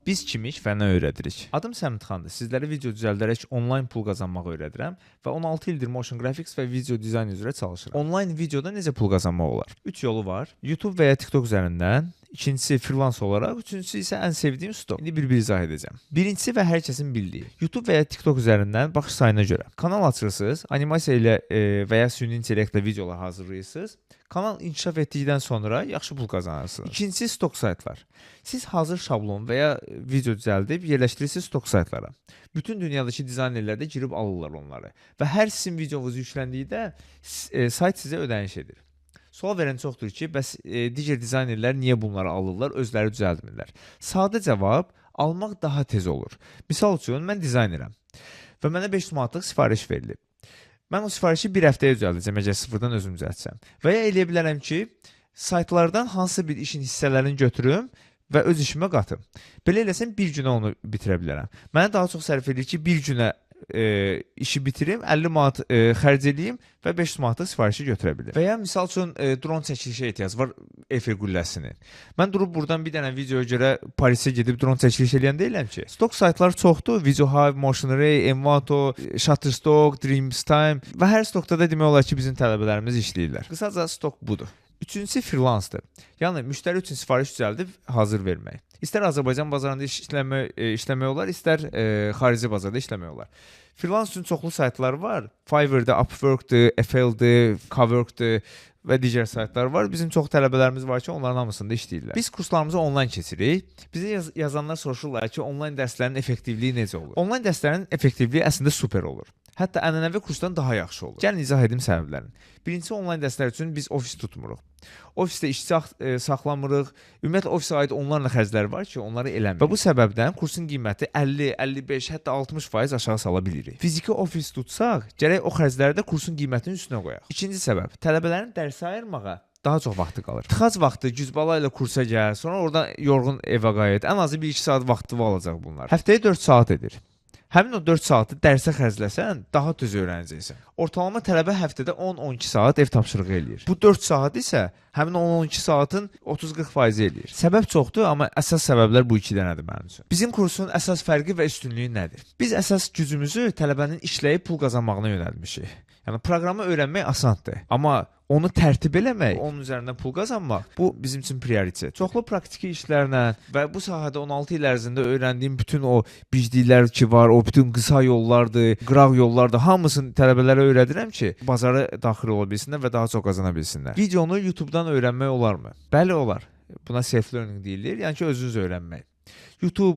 Biz kimik və nə öyrədirik? Adım Səmid Xandır. Sizlərə video düzəldərək onlayn pul qazanmağı öyrədirəm və 16 ildir motion graphics və video dizayn üzrə çalışıram. Onlayn videoda necə pul qazanmaq olar? 3 yolu var. YouTube və ya TikTok üzərindən, ikincisi freelance olaraq, üçüncüsü isə ən sevdiyim stok. İndi bir-bir izah edəcəm. Birincisi və hər kəsin bildiyi. YouTube və ya TikTok üzərindən baxış sayına görə kanal açırsınız, animasiya ilə və ya süni intellektlə videolar hazırlayırsınız. Kanal inkişaf etdikdən sonra yaxşı pul qazanırsınız. İkincisi stok saytlar. Siz hazır şablon və ya video düzəldib yerləşdirirsiniz stok saytlara. Bütün dünyadakı dizaynerlər də girib alırlar onları və hər sizin videonuz yükləndiyidə sayt sizə ödəniş edir. Sual verən çoxdur ki, bəs digər dizaynerlər niyə bunları alırlar, özləri düzəldmirlər? Sadə cavab, almaq daha tez olur. Misal üçün, mən dizaynerəm və mənə 5 manatlıq sifariş verilib. Mən o sifarişi bir həftəyə düzəldəcəm, əgər sıfırdan özüm düzəltsəm. Və ya eləyə bilərəm ki, saytlardan hansısa bir işin hissələrini götürüm və öz işimə qatım. Belə eləsəm, bir günə onu bitirə bilərəm. Mənə daha çox sərf edir ki, bir günə işi bitirim, 50 manat xərc edeyim və 500 manatlıq sifarişi götürə bilirim. Və ya misal üçün dron çəkilişə ehtiyac var, Eiffel qülləsinin. Mən durub buradan bir dənə videoya görə Parisə gedib dron çəkiliş eləyən deyiləm ki. Stok saytlar çoxdur. VideoHive, MotionRay, Envato, Shutterstock, Dreamstime və hər stokda da demək olar ki, bizim tələbələrimiz işləyirlər. Qısaca stok budur. Üçüncüsü freelancedır. Yəni müştəri üçün sifariş düzəldib hazır vermək. İstər Azərbaycan bazarında işləmək olar, istər xarici bazarda işləmək olar. Freelance üçün çoxlu saytlar var. Fiverr'də, Upwork'dır, FL'dir, Cowork'dır və digər saytlar var. Bizim çox tələbələrimiz var ki, onların hamısında işləyirlər. Biz kurslarımızı onlayn keçirik. Bizə yazanlar soruşurlar ki, onlayn dərslərin effektivliyi necə olur? Onlayn dərslərin effektivliyi əslində super olur. Hətta ənənəvi kursdan daha yaxşı olur. Gəlin izah edim səbəblərini. Birincisi, onlayn dərslər üçün biz ofis tutmuruq. Ofisdə işçi saxlamırıq. Ümumiyyətlə, ofisə aid onlarla xərclər var ki, onları eləmirik. Və bu səbəbdən kursun qiyməti 50, 55, hətta 60% aşağı sala bilirik. Fiziki ofis tutsaq, gərək o xərcləri də kursun qiymətinin üstünə qoyaq. İkinci səbəb, tələbələrin dərsə ayırmağa daha çox vaxtı qalır. Tıxac vaxtı güzbala ilə kursa gəl, sonra oradan yorğun evə qayıt. Ən azı 1-2 saat vaxtı alacaq bunlar. Həftəyə 4 saat edir. Həmin o 4 saatı dərsə xərcləsən, daha tez öyrənəcəksən. Ortalama tələbə həftədə 10-12 saat ev tapşırığı eləyir. Bu 4 saat isə həmin 10-12 saatın 30-40% eləyir. Səbəb çoxdur, amma əsas səbəblər bu iki dənədir mənim üçün. Bizim kursun əsas fərqi və üstünlüyü nədir? Biz əsas gücümüzü tələbənin işləyib pul qazanmağına yönəltmişik. Yəni proqramı öyrənmək asandır, amma onu tərtib eləmək, onun üzərindən pul qazanmaq, bu bizim üçün prioritet. Çoxlu praktiki işlərlə və bu sahədə 16 il ərzində öyrəndiyim bütün o bicliklər ki var, o bütün qısa yollardır, qıraq yollardır, hamısını tələbələrə öyrədirəm ki, bazara daxil ola bilsinlər və daha çox qazana bilsinlər. Videonu YouTube-dan öyrənmək olarmı? Bəli, olar. Buna self-learning deyilir, yəni ki, özünüz öyrənmək. YouTube,